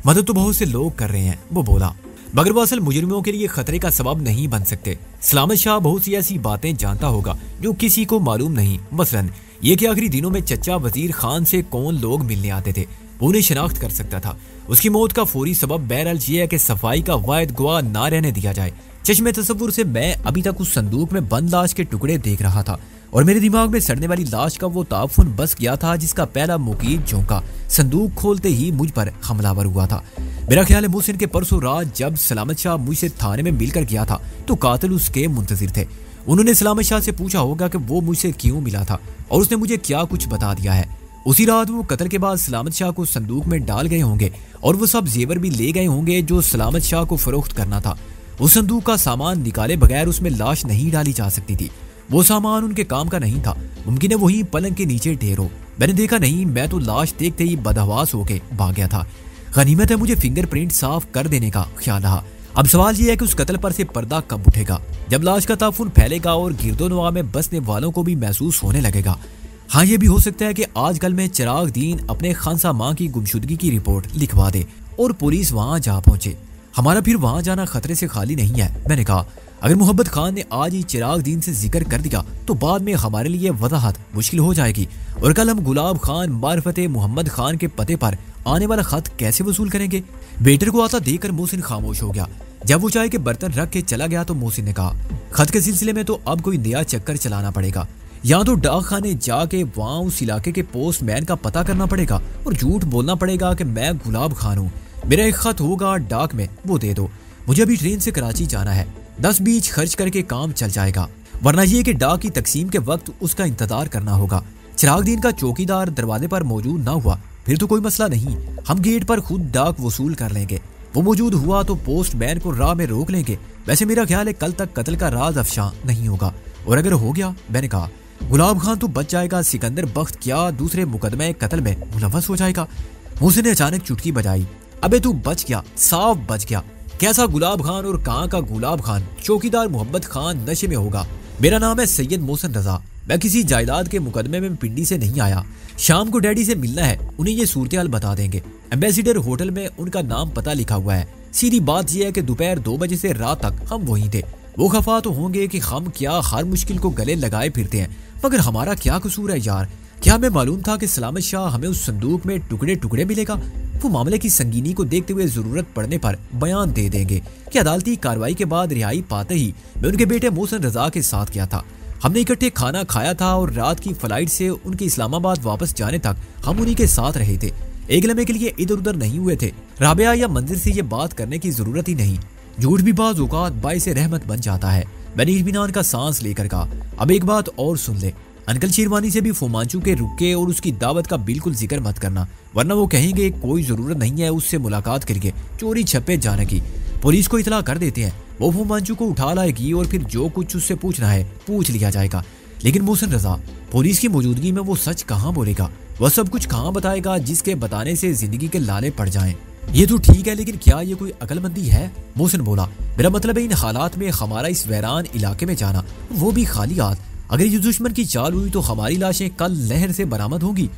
मदद तो बहुत से लोग कर रहे हैं। वो बोला मगर वो असल मुजरिमों के लिए खतरे का सबब नहीं बन सकते। सलामत शाह बहुत सी ऐसी बातें जानता होगा जो किसी को मालूम नहीं। मसलन ये कि आखिरी दिनों में चचा वजीर खान से कौन लोग मिलने आते थे, वो उन्हें शनाख्त कर सकता था। उसकी मौत का फौरी सबब बहरहाल ये है कि सफाई का वाहिद गवाह ना रहने दिया जाए। चश्मे तसव्वुर से मैं अभी तक उस संदूक में बंद लाश के टुकड़े देख रहा था और मेरे दिमाग में सड़ने वाली लाश का वो ताफुन बस गया था जिसका पहला मुकीद झोंका संदूक खोलते ही मुझ पर हमलावर हुआ था। मेरा ख्याल है मोहसिन के परसों रात जब सलामत शाह मुझसे थाने में मिलकर गया था तो कातिल उसके मुंतजिर थे। उन्होंने सलामत शाह से पूछा होगा कि वो मुझसे क्यों मिला था और उसने मुझे क्या कुछ बता दिया है। उसी रात वो कत्ल के बाद सलामत शाह को संदूक में डाल गए होंगे और वो सब जेवर भी ले गए होंगे जो सलामत शाह को फरोख्त करना था। उस संदूक का सामान निकाले बगैर उसमें लाश नहीं डाली जा सकती थी। वो सामान उनके काम का नहीं था। मुमकिन है वही पलंग के नीचे ढेर हो। मैंने देखा नहीं, मैं तो लाश देखते ही बदहवास होके भाग गया था। गनीमत है मुझे फिंगरप्रिंट साफ कर देने का ख्याल रहा। अब सवाल यह है कि उस कत्ल पर से पर्दा कब उठेगा, जब लाश का ताफुन फैलेगा और गिरदोनवा में बसने वालों को भी महसूस होने लगेगा। हाँ, ये भी हो सकता है कि आजकल में चिराग दीन अपने खानसा मां की गुमशुदगी की रिपोर्ट लिखवा दे और पुलिस वहां जा पहुंचे। हमारा फिर वहां जाना खतरे से खाली नहीं है। मैंने कहा अगर मोहब्बत खान ने आज ही चिराग दीन से जिक्र कर दिया तो बाद में हमारे लिए वजाहत मुश्किल हो जाएगी और कल हम गुलाब खान मार्फत मोहम्मद खान के पते पर आने वाला खत कैसे वसूल करेंगे। बेटर को आता देखकर मोहसिन खामोश हो गया। जब वो चाय के बर्तन रख के चला गया तो मोहसिन ने कहा खत के सिलसिले में तो अब कोई नया चक्कर चलाना पड़ेगा। या तो डाक खाने जाके वहाँ उस इलाके के पोस्टमैन का पता करना पड़ेगा और झूठ बोलना पड़ेगा कि मैं गुलाब खान हूँ, मेरा एक खत होगा डाक में, वो दे दो। मुझे अभी ट्रेन से कराची जाना है, 10-20 खर्च करके काम चल जाएगा, वरना ये कि डाक की तकसीम के वक्त उसका इंतजार करना होगा। चिराग दीन का चौकीदार दरवाजे पर मौजूद ना हुआ फिर तो कोई मसला नहीं, हम गेट पर खुद डाक वसूल कर लेंगे। वो मौजूद हुआ तो पोस्टमैन को राह में रोक लेंगे। वैसे मेरा ख्याल है कल तक कत्ल का राज अफशा नहीं होगा और अगर हो गया, मैंने कहा गुलाब खान तो बच जाएगा, सिकंदर बख्त क्या दूसरे मुकदमे कत्ल में मुलव्वस हो जाएगा। मोहसिन ने अचानक चुटकी बजाई। अबे तू बच गया, साफ बच गया। कैसा गुलाब खान और कहाँ का गुलाब खान? चौकीदार मोहम्मद खान नशे में होगा। मेरा नाम है सैयद मोहसिन रजा। मैं किसी जायदाद के मुकदमे में पिंडी से नहीं आया। शाम को डैडी से मिलना है, उन्हें ये सूरत हाल बता देंगे। एम्बेसिडर होटल में उनका नाम पता लिखा हुआ है। सीधी बात यह है कि दोपहर 2 बजे से रात तक हम वहीं थे। वो खफा तो होंगे कि हम क्या हर मुश्किल को गले लगाए फिरते हैं, मगर हमारा क्या कसूर है यार? क्या हमें मालूम था कि सलामत शाह हमें उस संदूक में टुकड़े टुकड़े मिलेगा? वो मामले की संगीनी को देखते हुए जरूरत पड़ने पर बयान दे देंगे कि अदालती कार्रवाई के बाद रिहाई पाते ही मैं उनके बेटे मोहसिन रजा के साथ गया था। हमने इकट्ठे खाना खाया था और रात की फ्लाइट से उनके इस्लामाबाद वापस जाने तक हम उन्हीं के साथ रहे थे। एक लम्हे के लिए इधर उधर नहीं हुए थे। राबिया या मंदिर से ये बात करने की जरूरत ही नहीं। झूठ भी बाज़ औक़ात बाइस रहमत बन जाता है। मैंने इत्मीनान का सांस लेकर कहा, अब एक बात और सुन ले, अंकल शेरवानी से भी फुमांचू के रुके और उसकी दावत का बिल्कुल जिक्र मत करना, वरना वो कहेंगे कोई जरूरत नहीं है उससे मुलाकात करके चोरी छप्पे जाने की। पुलिस को इतला कर देते हैं, वो फुमांचू को उठा लाएगी और फिर जो कुछ उससे पूछना है पूछ लिया जाएगा। लेकिन मोहसिन रजा, पुलिस की मौजूदगी में वो सच कहाँ बोलेगा? वह सब कुछ कहाँ बताएगा जिसके बताने से जिंदगी के लाले पड़ जाएं? ये तो ठीक है, लेकिन क्या ये कोई अकलमंदी है? मोहसिन बोला, मेरा मतलब है इन हालात में हमारा इस वैरान इलाके में जाना, वो भी खाली हाथ। अगर ये दुश्मन की चाल हुई तो हमारी लाशें कल लहर से बरामद होंगी।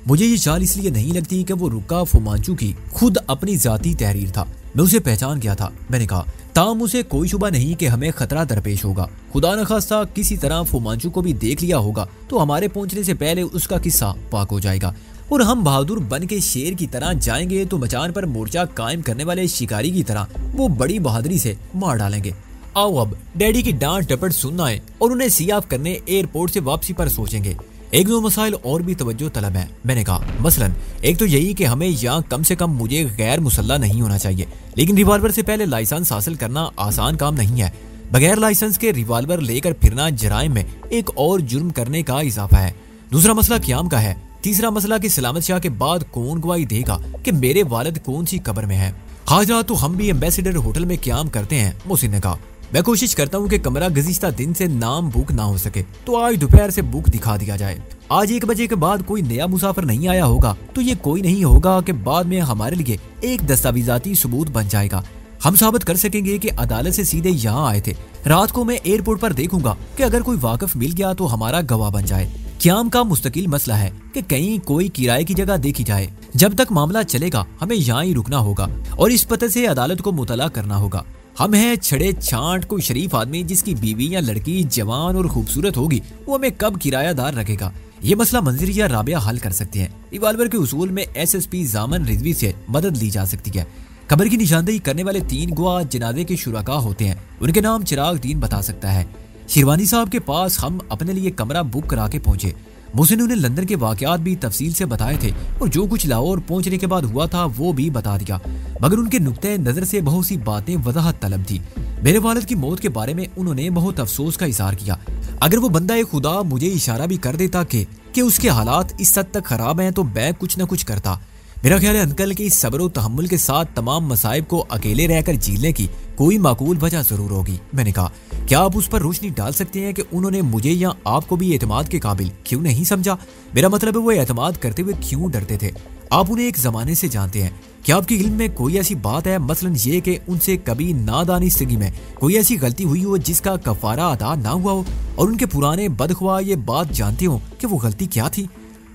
मुझे ये चाल इसलिए नहीं लगती कि वो रुका फुमांचू की खुद अपनी जाती तहरीर था। मैं उसे पहचान गया था। मैंने कहा, ताम उसे कोई शुबा नहीं कि हमें खतरा दरपेश होगा। खुदा न खास्ता किसी तरह फुमांचू को भी देख लिया होगा तो हमारे पहुंचने से पहले उसका किस्सा पाक हो जाएगा और हम बहादुर बन के शेर की तरह जाएंगे तो मचान पर मोर्चा कायम करने वाले शिकारी की तरह वो बड़ी बहादुरी से मार डालेंगे। आओ अब डैडी की डांट डपट सुनना है और उन्हें सियाफ करने एयरपोर्ट से वापसी पर सोचेंगे। एक दो मसाइल और भी तवज्जो तलब है। मैंने कहा, मसलन एक तो यही कि हमें यहाँ कम से कम मुझे गैर मुसल्ला नहीं होना चाहिए, लेकिन रिवॉल्वर से पहले लाइसेंस हासिल करना आसान काम नहीं है। बगैर लाइसेंस के रिवॉल्वर लेकर फिरना जराइम में एक और जुर्म करने का इजाफा है। दूसरा मसला क़याम का है। तीसरा मसला कि सलामत शाह के बाद कौन गवाही देगा कि मेरे वालिद कौन सी कब्र में है? आज रात तो हम भी एम्बेसडर होटल में क्याम करते हैं, मोहसिन ने कहा। मैं कोशिश करता हूँ कि कमरा गुज़िश्ता दिन से नाम बुक ना हो सके तो आज दोपहर से बुक दिखा दिया जाए। आज 1 बजे के बाद कोई नया मुसाफिर नहीं आया होगा तो ये कोई नहीं होगा कि बाद में हमारे लिए एक दस्तावेजाती सबूत बन जाएगा। हम साबित कर सकेंगे कि अदालत से सीधे यहाँ आए थे। रात को मैं एयरपोर्ट पर देखूंगा कि अगर कोई वाकिफ मिल गया तो हमारा गवाह बन जाए। क्याम का मुस्तकिल मसला है कि कहीं कोई किराए की जगह देखी जाए। जब तक मामला चलेगा हमें यहाँ ही रुकना होगा और इस पते से अदालत को मुतला करना होगा। हम हैं छड़े छांट, कोई शरीफ आदमी जिसकी बीवी या लड़की जवान और खूबसूरत होगी वो हमें कब किरायादार रखेगा। ये मसला मंजर या राबिया हल कर सकते हैं। रिवाल्वर के उसूल में SSP जामन रिजवी से मदद ली जा सकती है। कब्र की निशानदेही करने वाले 3 गवाह जनाजे के शुरका होते हैं। उनके नाम चिराग दीन बता सकता है। शिरवानी साहब के पास हम अपने लिए कमरा बुक करा के पहुंचे। मोहसिन ने लंदन के वाकयात भी तफसील से बताए थे और जो कुछ लाहौर पहुंचने के बाद हुआ था वो भी बता दिया, मगर उनके नुक्ते नजर से बहुत सी बातें वजाहत तलब थी। मेरे वालिद की मौत के बारे में उन्होंने बहुत अफसोस का इजहार किया। अगर वो बंदा खुदा मुझे इशारा भी कर देता कि उसके हालात इस हद तक खराब हैं तो मैं कुछ न कुछ करता। मेरा ख्याल है अंकल की सब्र और तहम्मुल के साथ तमाम मसाइब को अकेले रहकर झेलने की कोई माकूल वजह जरूर होगी। मैंने कहा, क्या आप उस पर रोशनी डाल सकते हैं कि उन्होंने मुझे या आपको भी एतमाद के काबिल क्यों नहीं समझा? मेरा मतलब है वो एतमाद करते हुए क्यों डरते थे? आप उन्हें एक जमाने से जानते हैं। क्या आपके इल्म में कोई ऐसी बात है, मसलन ये कि उनसे कभी नादानिस्तगी में कोई ऐसी गलती हुई हो जिसका कफारा अदा ना हुआ हो और उनके पुराने बदख्वाह ये बात जानते हो कि वो गलती क्या थी?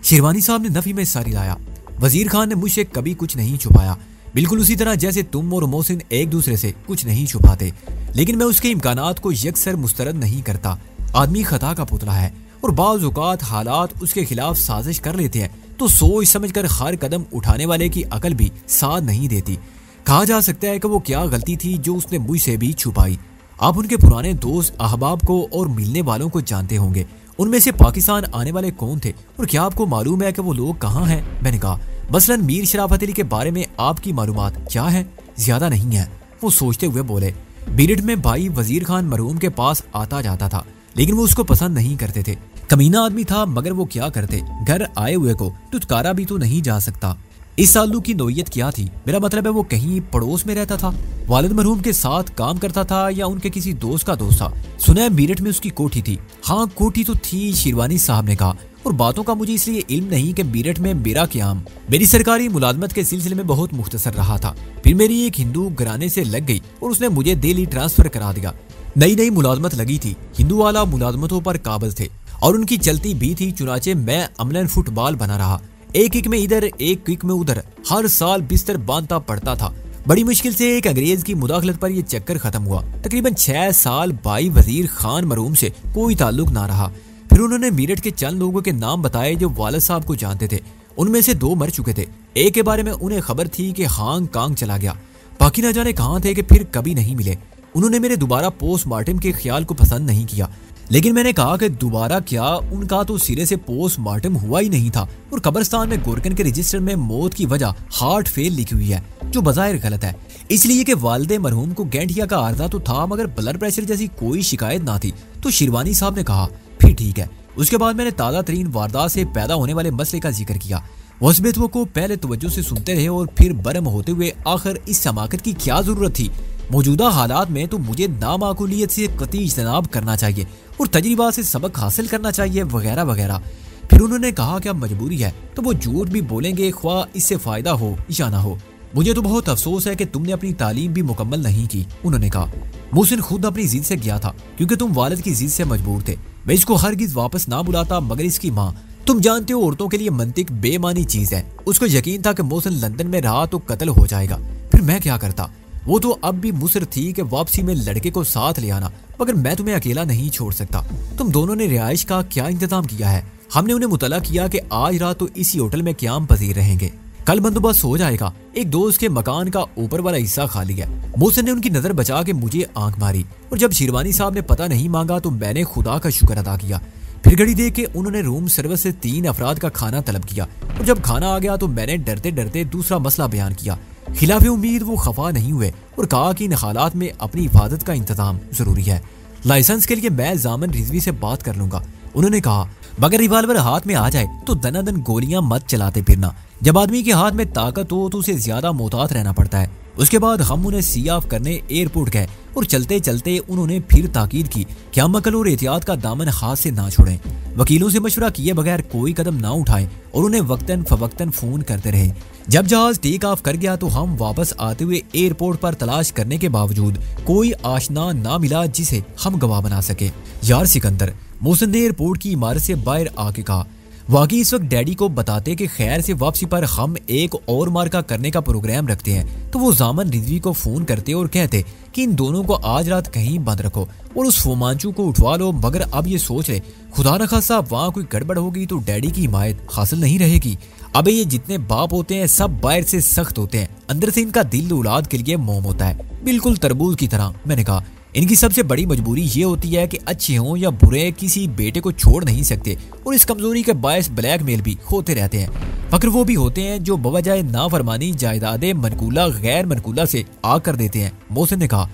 शेरवानी साहब ने नफी में सारी लाया। वजीर खान ने मुझसे कभी कुछ नहीं छुपाया, बिल्कुल उसी तरह जैसे तुम और मोहसिन एक दूसरे से कुछ नहीं छुपाते, लेकिन मैं उसके इम्कानात को यकसर मुस्तरद नहीं करता। आदमी खता का पुतला है और बाज़ औक़ात हालात उसके खिलाफ साजिश कर लेते हैं तो सोच समझ कर हर कदम उठाने वाले की अकल भी साथ नहीं देती। कहा जा सकता है कि वो क्या गलती थी जो उसने मुझसे भी छुपाई। आप उनके पुराने दोस्त अहबाब को और मिलने वालों को जानते होंगे। उनमें से पाकिस्तान आने वाले कौन थे और क्या आपको मालूम है कि वो लोग कहाँ हैं? मैंने कहा, मसलन मीर शराफत अली के बारे में आपकी मालूमात क्या है? ज्यादा नहीं है, वो सोचते हुए बोले। बीरठ में भाई वजीर खान मरहूम के पास आता जाता था लेकिन वो उसको पसंद नहीं करते थे। कमीना आदमी था, मगर वो क्या करते, घर आए हुए को टुटकारा भी तो नहीं जा सकता। इस सालू की नोयत क्या थी? मेरा मतलब है वो कहीं पड़ोस में रहता था, वालिद मरहूम के साथ काम करता था या उनके किसी दोस्त का दोस्त था। सुना है बीरठ में उसकी कोठी थी। हाँ, कोठी तो थी, शिरवानी साहब ने कहा, और बातों का मुझे इसलिए इल्म नहीं कि बीरठ में मेरा क्याम मेरी सरकारी मुलाजमत के सिलसिले में बहुत मुख्तसर रहा था। फिर मेरी एक हिंदू घराने से लग गई और उसने मुझे दिल्ली ट्रांसफर करा दिया। नई मुलाजमत लगी थी, हिंदू वाला मुलाजमतों पर काबिल थे और उनकी चलती भी थी। चुनाचे मैं अमलन फुटबॉल बना रहा, एक किक में इधर एक किक में उधर, हर साल बिस्तर बांधता पड़ता था। बड़ी मुश्किल से एक अंग्रेज की मुदाखलत पर यह चक्कर खत्म हुआ। तकरीबन 6 साल भाई वजीर खान मरहूम से कोई ताल्लुक ना रहा। फिर उन्होंने मेरठ के चंद लोगों के नाम बताए जो वालिद साहब को जानते थे। उनमें से 2 मर चुके थे। एक के बारे में उन्हें खबर थी कि हांगकांग चला गया, बाकी न जाने कहाँ थे कि फिर कभी नहीं मिले। उन्होंने मेरे दोबारा पोस्टमार्टम के ख्याल को पसंद नहीं किया, लेकिन मैंने कहा कि दोबारा क्या, उनका तो सिरे से पोस्टमार्टम हुआ ही नहीं था और कब्रिस्तान में गोरकन के रजिस्टर में मौत की वजह हार्ट फेल लिखी हुई है, जो बज़ाहिर गलत है। इसलिए कि वालिदे मरहूम को गैंठिया का आर्जा तो था मगर ब्लड प्रेशर जैसी कोई शिकायत ना थी। तो शिरवानी साहब ने कहा, फिर ठीक है। उसके बाद मैंने ताज़ा तरीन वारदात से पैदा होने वाले मसले का जिक्र किया। वस्बेतवो को पहले तवज्जो से सुनते रहे और फिर बरम होते हुए आखिर इस समाकत की क्या जरूरत थी? मौजूदा हालात में तो मुझे नामाकूलियत से कतई इज्तनाब करना चाहिए और तजर्बा से सबक हासिल करना चाहिए, वगैरह वगैरह। फिर उन्होंने कहा कि अब मजबूरी है तो वो झूठ भी बोलेंगे, ख्वाह इससे फायदा हो या ना हो। मुझे तो बहुत अफसोस है कि तुमने अपनी तालीम भी मुकम्मल नहीं की। उन्होंने कहा, मोहसिन खुद अपनी जिद से गया था क्योंकि तुम वालिद की जिद से मजबूर थे। मैं इसको हरगिज वापस ना बुलाता, मगर इसकी माँ, तुम जानते हो औरतों के लिए मंतिक बेमानी चीज है। उसको यकीन था कि मोहसिन लंदन में रहा तो कत्ल हो जाएगा। फिर मैं क्या करता? वो तो अब भी मुसर थी कि वापसी में लड़के को साथ ले आना, मगर मैं तुम्हें अकेला नहीं छोड़ सकता। तुम दोनों ने रिहाइश का क्या इंतजाम किया है? हमने उन्हें मुतला किया कि आज रात तो इसी होटल में क्याम पजीर रहेंगे, कल बंदोबस्त हो जाएगा। एक दोस्त के मकान का ऊपर वाला हिस्सा खाली है। मोहसिन ने उनकी नजर बचा के मुझे आंख मारी और जब शिरवानी साहब ने पता नहीं मांगा तो मैंने खुदा का शुक्र अदा किया। फिर घड़ी देख के उन्होंने रूम सर्विस से 3 अफराद का खाना तलब किया और जब खाना आ गया तो मैंने डरते डरते दूसरा मसला बयान किया। खिलाफ उम्मीद वो खफा नहीं हुए और कहा कि इन हालात में अपनी हिफाजत का इंतजाम जरूरी है। लाइसेंस के लिए मैं जामन रिजवी से बात कर लूंगा। उन्होंने कहा, मगर रिवाल्वर हाथ में आ जाए तो दनादन गोलियां मत चलाते फिरना। जब आदमी के हाथ में ताकत हो तो उसे ज्यादा मोहतात रहना पड़ता है। उसके बाद हम उन्हें सी ऑफ करने एयरपोर्ट गए और चलते चलते उन्होंने फिर ताकीद की कि हम अकल और एहतियात का दामन हाथ से ना छोड़ें, वकीलों से मशवरा किए बगैर कोई कदम ना उठाएं और उन्हें वक्तन फवक्तन फोन करते रहे। जब जहाज टेक ऑफ कर गया तो हम वापस आते हुए एयरपोर्ट पर तलाश करने के बावजूद कोई आशना ना मिला जिसे हम गवाह बना सके। यार सिकंदर, मोहसिन ने एयरपोर्ट की इमारत से बाहर आके कहा, वाकई इस वक्त डैडी को बताते कि खैर से वापसी पर हम एक और मार्का करने का प्रोग्राम रखते हैं तो वो जामन रिजवी को फोन करते और कहते कि इन दोनों को आज रात कहीं बंद रखो और उस फोमांचू को उठवा लो। मगर अब ये सोच रहे खुदा न खासा वहाँ कोई गड़बड़ होगी तो डैडी की हिमायत हासिल नहीं रहेगी। अबे ये जितने बाप होते हैं सब बाहर से सख्त होते हैं, अंदर से इनका दिल औलाद के लिए मोम होता है, बिल्कुल तरबूज की तरह। मैंने कहा इनकी सबसे बड़ी मजबूरी ये होती है कि अच्छे हों या बुरे किसी बेटे को छोड़ नहीं सकते और इस कमजोरी के बायस ब्लैकमेल भी होते रहते हैं। मगर वो भी होते हैं जो बवजह नाफरमानी जायदादें मनकूला गैर मनकूला से आग कर देते हैं। मोहसिन ने कहा,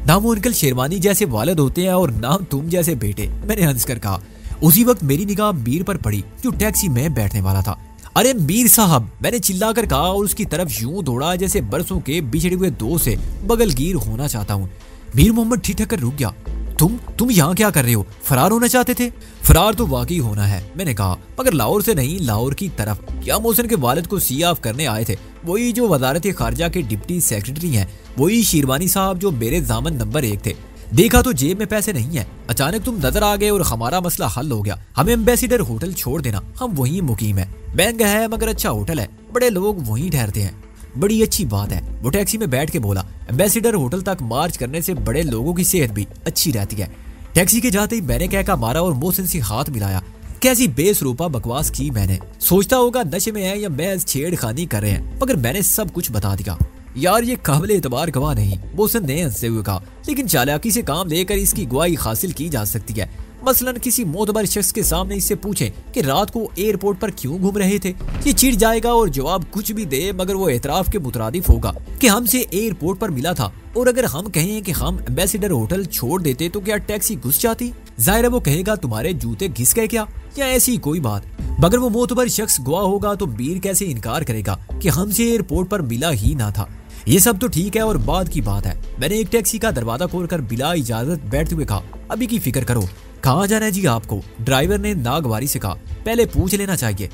ना वो अंकल शेरवानी जैसे वालिद होते हैं और ना तुम जैसे बेटे। मैंने हंसकर कहा। उसी वक्त मेरी निगाह मीर पर पड़ी जो टैक्सी में बैठने वाला था। अरे मीर साहब, मैंने चिल्लाकर कहा और उसकी तरफ यूं दौड़ा जैसे बरसों के बिछड़े हुए दोस्त से बगलगीर होना चाहता हूँ। मीर मोहम्मद ठिठक कर रुक गया। तुम यहाँ क्या कर रहे हो? फरार होना चाहते थे? फरार तो वाकई होना है, मैंने कहा, मगर लाहौर से नहीं, लाहौर की तरफ। क्या मोहसिन के वालिद को सी ऑफ करने आए थे? वही जो वजारत खारजा के डिप्टी सेक्रेटरी हैं, वही शेरवानी साहब जो मेरे जामन नंबर 1 थे। देखा तो जेब में पैसे नहीं है, अचानक तुम नजर आ गए और हमारा मसला हल हो गया। हमें एम्बेसिडर होटल छोड़ देना, हम वहीं मुकीम है। महंगा है मगर अच्छा होटल है, बड़े लोग वहीं ठहरते हैं। बड़ी अच्छी बात है, वो टैक्सी में बैठ के बोला। एम्बेसिडर होटल तक मार्च करने से बड़े लोगों की सेहत भी अच्छी रहती है। टैक्सी के जाते ही मैंने कहका मारा और मोहसिन से हाथ मिलाया। कैसी बेसरूपा बकवास की मैंने। सोचता होगा नशे में है या महज छेड़खानी कर रहे हैं, मगर मैंने सब कुछ बता दिया। यार ये काबिल एतबार गवाह नहीं, मोहसिन ने हंसते हुए कहा, लेकिन चालाकी से काम लेकर इसकी गवाही हासिल की जा सकती है। मसलन किसी मोतबर शख्स के सामने इससे पूछें कि रात को एयरपोर्ट पर क्यों घूम रहे थे। ये चिढ़ जाएगा और जवाब कुछ भी दे, मगर वो एतराफ के मुतरादिफ होगा कि हमसे एयरपोर्ट पर मिला था। और अगर हम कहें कि हम एम्बेसिडर होटल छोड़ देते तो क्या टैक्सी घुस जाती? जाहिर है वो कहेगा तुम्हारे जूते घिस गए क्या, या ऐसी कोई बात। मगर वो मोतबर शख्स गवाह होगा तो मीर कैसे इनकार करेगा कि हमसे एयरपोर्ट पर मिला ही ना था। ये सब तो ठीक है और बाद की बात है। मैंने एक टैक्सी का दरवाजा खोलकर बिला इजाजत बैठते हुए कहा, अभी की फिक्र करो। कहाँ जाना है जी आपको? ड्राइवर ने नागवारी से कहा। पहले पूछ लेना चाहिए।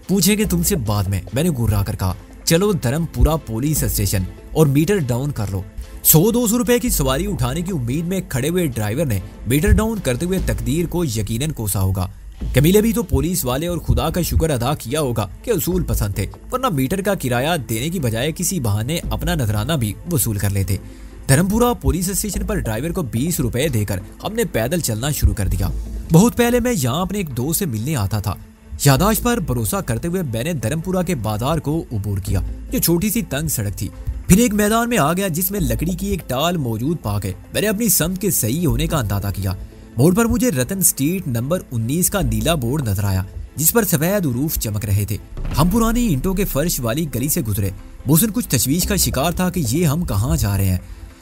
पूछेंगे तुमसे बाद में, मैंने गुर्रा कर कहा। चलो धर्मपुरा पुलिस स्टेशन और मीटर डाउन कर लो। 100-200 रुपए की सवारी उठाने की उम्मीद में खड़े हुए ड्राइवर ने मीटर डाउन करते हुए तकदीर को यकीनन कोसा होगा। कमीले भी तो पुलिस वाले और खुदा का शुक्र अदा किया होगा कि उसूल पसंद थे, वरना मीटर का किराया देने की बजाय किसी बहाने अपना नजराना भी वसूल कर लेते। धर्मपुरा पुलिस स्टेशन पर ड्राइवर को 20 रुपए देकर हमने पैदल चलना शुरू कर दिया। बहुत पहले मैं यहाँ अपने एक दोस्त से मिलने आता था। यादाश्त पर भरोसा करते हुए मैंने धर्मपुरा के बाजार को उबूर किया, जो छोटी सी तंग सड़क थी। फिर एक मैदान में आ गया जिसमें लकड़ी की एक टाल मौजूद पाके मैंने अपनी समत के सही होने का अंदाजा किया। मोड़ पर मुझे रतन स्ट्रीट नंबर 19 का नीला बोर्ड नजर आया जिस पर सफेद उरूफ चमक रहे थे। हम पुरानी ईंटों के फर्श वाली गली से गुजरे। मोहसिन कुछ तशवीश का शिकार था कि ये हम कहाँ जा रहे हैं,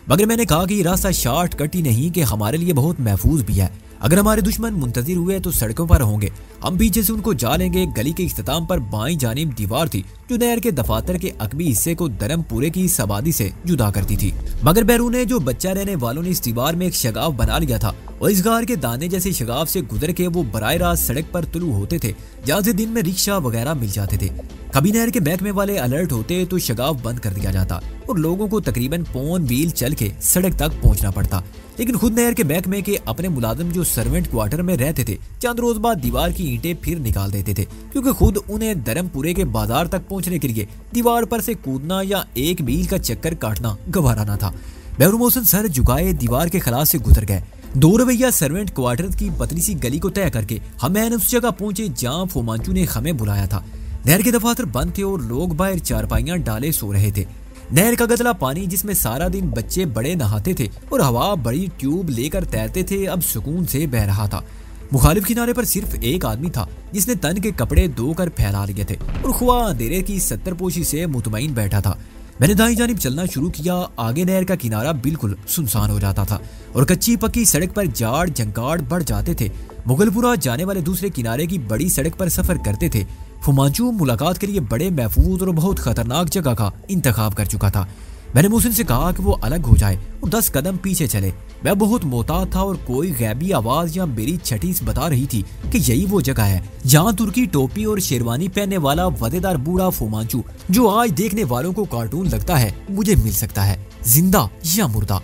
मगर मैंने कहा कि ये रास्ता शॉर्टकट ही नहीं कि हमारे लिए बहुत महफूज भी है। अगर हमारे दुश्मन मुंतजिर हुए तो सड़कों पर होंगे, हम पीछे से उनको जा लेंगे। गली के इख्तिताम पर बाईं जानिब दीवार थी जो नहर के दफातर के अकबी हिस्से को धर्मपुरे की सबादी से जुदा करती थी। मगर बैरून जो बच्चा रहने वालों ने इस दीवार में एक शगाफ बना लिया था और इस गार के दाने जैसे शगाफ से गुजर के वो बराह रास्त सड़क पर तुलू होते थे जहाँ से दिन में रिक्शा वगैरह मिल जाते थे। कभी नहर के महकमे वाले अलर्ट होते तो शगाफ बंद कर दिया जाता और लोगों को तकरीबन पौन मील चल के सड़क तक पहुंचना पड़ता। लेकिन खुद नहर के महकमे के अपने मुलाजिम जो सर्वेंट क्वार्टर में रहते थे चंद रोज बाद दीवार की ईंटें फिर निकाल देते थे, क्योंकि खुद उन्हें धर्मपुरे के बाजार तक पहुंचने के लिए दीवार पर से कूदना या 1 मील का चक्कर काटना गवारा न था। बैरून मोहसिन सर झुकाए दीवार के खलास से गुजर गए। 2 रवैया सर्वेंट क्वार्टर की पतली सी गली को तय करके हम उस जगह पहुंचे जहाँ फोमांचू ने हमें बुलाया था। नहर के दफातर बंद थे और लोग बाहर चारपाइयां डाले सो रहे थे। नहर का गदला पानी जिसमें सारा दिन बच्चे बड़े नहाते थे और हवा बड़ी ट्यूब लेकर तैरते थे अब सुकून से बह रहा था। मुखालिफ किनारे पर सिर्फ एक आदमी था जिसने तन के कपड़े धोकर फैला लिए थे और खुआ अंधेरे की 70 पोशी से मुतमईन बैठा था। मैंने दाईं जानिब चलना शुरू किया। आगे नहर का किनारा बिल्कुल सुनसान हो जाता था और कच्ची पक्की सड़क पर जाड़ जंकाड़ बढ़ जाते थे। मुगलपुरा जाने वाले दूसरे किनारे की बड़ी सड़क पर सफर करते थे। फुमांचू मुलाकात के लिए बड़े महफूज और बहुत खतरनाक जगह का इंतखाब कर चुका था। मैंने मोहसिन से कहा कि वो अलग हो जाए और 10 कदम पीछे चले। मैं बहुत मोहतात था और कोई गैबी आवाज या मेरी छठीस बता रही थी कि यही वो जगह है जहाँ तुर्की टोपी और शेरवानी पहनने वाला वदेदार बूढ़ा फुमांचू, जो आज देखने वालों को कार्टून लगता है, मुझे मिल सकता है, जिंदा या मुर्दा।